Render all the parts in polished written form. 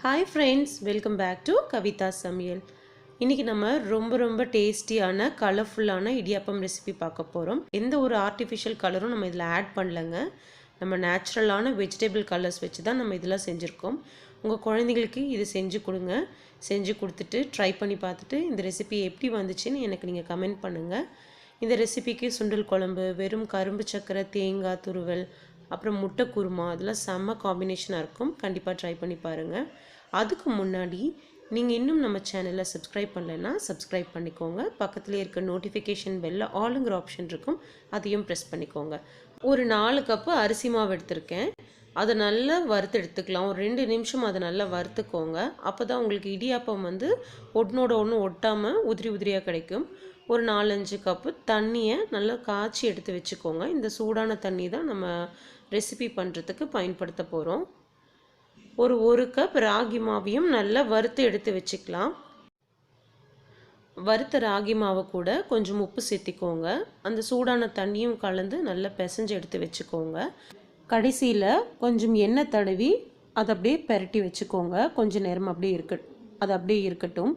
Hi friends, welcome back to kavitha Samayal. இன்னைக்கு நம்ம ரொம்ப டேஸ்டியான கலர்ஃபுல்லான இடியாப்பம் ரெசிபி பார்க்க போறோம். எந்த ஒரு ஆர்ட்டிஃபிஷியல் கலரும் நம்ம இதில் ஆட் பண்ணலங்க. நம்ம நேச்சுரலான வெஜிடபிள் கலர்ஸ் வச்சு தான் நம்ம இதெல்லாம் செஞ்சுருக்கோம். உங்கள் குழந்தைகளுக்கு இது செஞ்சு கொடுங்க. செஞ்சு கொடுத்துட்டு ட்ரை பண்ணி பார்த்துட்டு இந்த ரெசிபி எப்படி வந்துச்சுன்னு எனக்கு நீங்கள் கமெண்ட் பண்ணுங்கள். இந்த ரெசிபிக்கு சுண்டல் குழம்பு, வெறும் கரும்பு சக்கரை, தேங்காய் துருவல், அப்புறம் முட்டை குருமா அதெல்லாம் செம்ம காம்பினேஷனாக இருக்கும். கண்டிப்பாக ட்ரை பண்ணி பாருங்கள். அதுக்கு முன்னாடி நீங்கள் இன்னும் நம்ம சேனலை சப்ஸ்கிரைப் பண்ணலைன்னா சப்ஸ்கிரைப் பண்ணிக்கோங்க. பக்கத்தில் இருக்க நோட்டிஃபிகேஷன் பெல்ல ஆளுங்கிற ஆப்ஷன் இருக்கும், அதையும் ப்ரெஸ் பண்ணிக்கோங்க. ஒரு 4 கப்பு அரிசி மாவு எடுத்திருக்கேன். அதை நல்லா வறுத்து எடுத்துக்கலாம். ஒரு 2 நிமிஷம் அதை நல்லா வறுத்துக்கோங்க. அப்போ தான் உங்களுக்கு இடியாப்பம் ஒன்றோட ஒன்று ஒட்டாமல் உதிரியாக கிடைக்கும். ஒரு 4-5 கப்பு தண்ணியை நல்லா காய்ச்சி எடுத்து வச்சுக்கோங்க. இந்த சூடான தண்ணி தான் நம்ம ரெசிபி பண்ணுறதுக்கு பயன்படுத்த போகிறோம். ஒரு கப் ராகி மாவையும் நல்லா வறுத்து எடுத்து வச்சுக்கலாம். வறுத்த ராகி மாவை கூட கொஞ்சம் உப்பு சேர்த்திக்கோங்க. அந்த சூடான தண்ணியும் கலந்து நல்லா பிசைஞ்சு எடுத்து வச்சுக்கோங்க. கடைசியில் கொஞ்சம் எண்ணெய் தடவி அதை அப்படியே பெரட்டி வச்சுக்கோங்க. கொஞ்சம் நேரம் அது அப்படியே இருக்கட்டும்.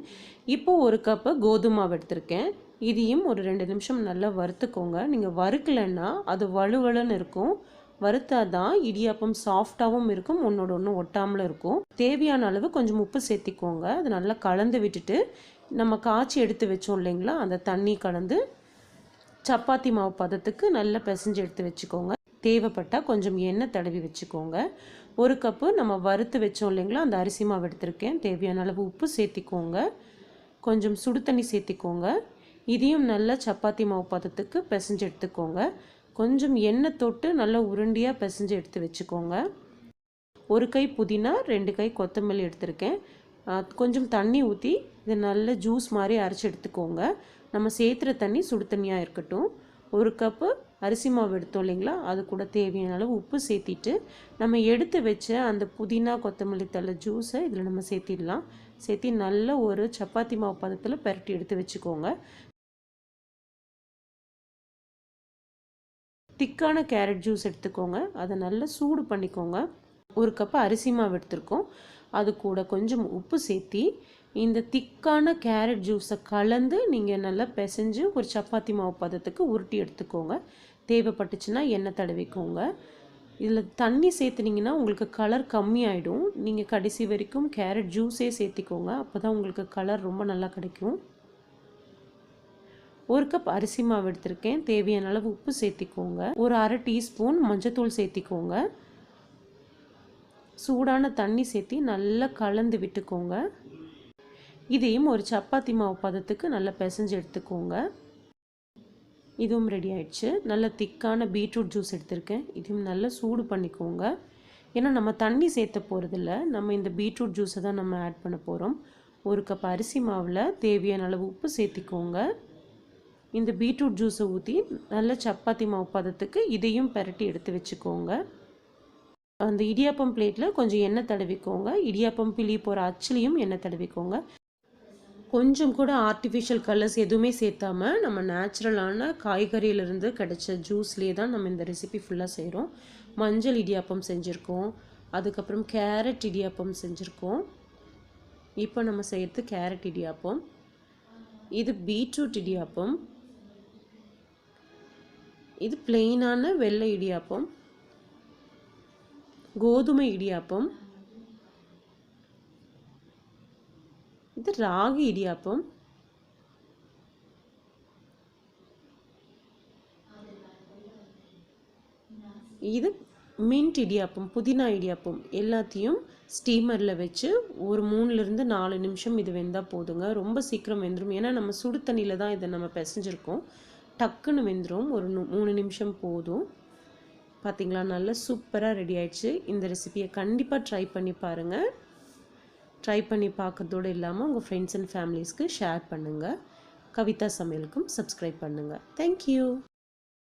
இப்போது ஒரு கப்பு கோதுமை மாவு எடுத்திருக்கேன். இதையும் ஒரு 2 நிமிஷம் நல்லா வறுத்துக்கோங்க. நீங்கள் வறுக்கலைன்னா அது வலுவலுன்னு இருக்கும். வறுத்தாதான் இடியாப்பம் சாஃப்டாகவும் இருக்கும், ஒன்றோட ஒன்று ஒட்டாமலும் இருக்கும். தேவையான அளவு கொஞ்சம் உப்பு சேர்த்திக்கோங்க. அது நல்லா கலந்து விட்டுட்டு நம்ம காய்ச்சி எடுத்து வச்சோம் இல்லைங்களா, அந்த தண்ணி கலந்து சப்பாத்தி மாவு பதத்துக்கு நல்லா பிசைஞ்சு எடுத்து வச்சுக்கோங்க. தேவைப்பட்டால் கொஞ்சம் எண்ணெய் தடவி வச்சுக்கோங்க. ஒரு கப்பு நம்ம வறுத்து வச்சோம் இல்லைங்களா, அந்த அரிசி மாவு எடுத்திருக்கேன். தேவையான அளவு உப்பு சேர்த்திக்கோங்க. கொஞ்சம் சுடு தண்ணி சேர்த்திக்கோங்க. இதையும் நல்லா சப்பாத்தி மாவு பதத்துக்கு பிசைஞ்சு எடுத்துக்கோங்க. கொஞ்சம் எண்ணெய் தொட்டு நல்லா உருண்டியாக பிசைஞ்சு எடுத்து வச்சுக்கோங்க. ஒரு கை புதினா, 2 கை கொத்தமல்லி எடுத்திருக்கேன். கொஞ்சம் தண்ணி ஊற்றி இதை நல்ல ஜூஸ் மாதிரி அரைச்சி எடுத்துக்கோங்க. நம்ம சேர்த்துற தண்ணி சுடு தண்ணியாக இருக்கட்டும். ஒரு கப்பு அரிசி மாவு எடுத்தோம் இல்லைங்களா, அது கூட தேவையான அளவு உப்பு சேர்த்திட்டு நம்ம எடுத்து வச்ச அந்த புதினா கொத்தமல்லி தழை ஜூஸை இதில் நம்ம சேர்த்திடலாம். சேர்த்தி நல்ல ஒரு சப்பாத்தி மாவு பதத்தில் பெரட்டி எடுத்து வச்சுக்கோங்க. திக்கான கேரட் ஜூஸ் எடுத்துக்கோங்க. அதை நல்லா சூடு பண்ணிக்கோங்க. ஒரு கப்பு அரிசி மாவு எடுத்துருக்கோம். அது கூட கொஞ்சம் உப்பு சேர்த்தி இந்த திக்கான கேரட் ஜூஸை கலந்து நீங்கள் நல்லா பிசைஞ்சு ஒரு சப்பாத்தி மாவு பதத்துக்கு உருட்டி எடுத்துக்கோங்க. தேவைப்பட்டுச்சுன்னா எண்ணெய் தடவிக்கோங்க. இதில் தண்ணி சேர்த்துனீங்கன்னா உங்களுக்கு கலர் கம்மியாயிடும். நீங்கள் கடைசி வரைக்கும் கேரட் ஜூஸே சேர்த்திக்கோங்க. அப்போ தான் உங்களுக்கு கலர் ரொம்ப நல்லா கிடைக்கும். ஒரு கப் அரிசி மாவு எடுத்திருக்கேன். தேவையான அளவு உப்பு சேர்த்திக்கோங்க. ஒரு அரை டீஸ்பூன் மஞ்சத்தூள் சேர்த்திக்கோங்க. சூடான தண்ணி சேர்த்தி நல்லா கலந்து விட்டுக்கோங்க. இதையும் ஒரு சப்பாத்தி மாவு பதத்துக்கு நல்லா பிசைஞ்சு எடுத்துக்கோங்க. இதுவும் ரெடி ஆயிடுச்சு. நல்ல திக்கான பீட்ரூட் ஜூஸ் எடுத்திருக்கேன். இதையும் நல்லா சூடு பண்ணிக்கோங்க. ஏன்னா நம்ம தண்ணி சேர்த்த போகிறதில்ல, நம்ம இந்த பீட்ரூட் ஜூஸை தான் நம்ம ஆட் பண்ண போகிறோம். ஒரு கப் அரிசி மாவில் தேவையான அளவு உப்பு சேர்த்திக்கோங்க. இந்த பீட்ரூட் ஜூஸை ஊற்றி நல்ல சப்பாத்தி மாவு பதத்துக்கு இதையும் பெரட்டி எடுத்து வச்சுக்கோங்க. அந்த இடியாப்பம் பிளேட்டில் கொஞ்சம் எண்ணெய் தடவிக்கோங்க. இடியாப்பம் பிழி போகிற அச்சுலையும் எண்ணெய் தடவிக்கோங்க. கொஞ்சம் கூட ஆர்டிஃபிஷியல் கலர்ஸ் எதுவுமே சேர்த்தாமல் நம்ம நேச்சுரலான காய்கறியிலிருந்து கிடைச்ச ஜூஸ்லேயே தான் நம்ம இந்த ரெசிபி ஃபுல்லாக செய்கிறோம். மஞ்சள் இடியாப்பம் செஞ்சுருக்கோம். அதுக்கப்புறம் கேரட் இடியாப்பம் செஞ்சுருக்கோம். இப்போ நம்ம செய்கிறது கேரட் இடியாப்பம். இது பீட்ரூட் இடியாப்பம். இது பிளெயினான வெள்ளை இடியாப்பம். கோதுமை இடியாப்பம். இது ராகி இடியாப்பம். இது மின்ட் இடியாப்பம், புதினா இடியாப்பம். எல்லாத்தையும் ஸ்டீமரில் வச்சு ஒரு 3லிருந்து 4 நிமிஷம் இது வெந்தால் போதுங்க. ரொம்ப சீக்கிரம் வெந்துடும். ஏன்னா நம்ம சுடு தண்ணியில் தான் இதை நம்ம பிசைஞ்சிருக்கோம். டக்குன்னு வெந்துடும். ஒரு 3 நிமிஷம் போதும். பார்த்திங்களா, நல்லா சூப்பராக ரெடி ஆயிடுச்சு. இந்த ரெசிபியை கண்டிப்பாக ட்ரை பண்ணி பாருங்கள். ட்ரை பண்ணி பார்க்குறதோடு இல்லாமல் உங்கள் ஃப்ரெண்ட்ஸ் அண்ட் ஃபேமிலிஸ்க்கு ஷேர் பண்ணுங்கள். கவிதா சமையலுக்கும் சப்ஸ்கிரைப் பண்ணுங்கள். தேங்க்யூ.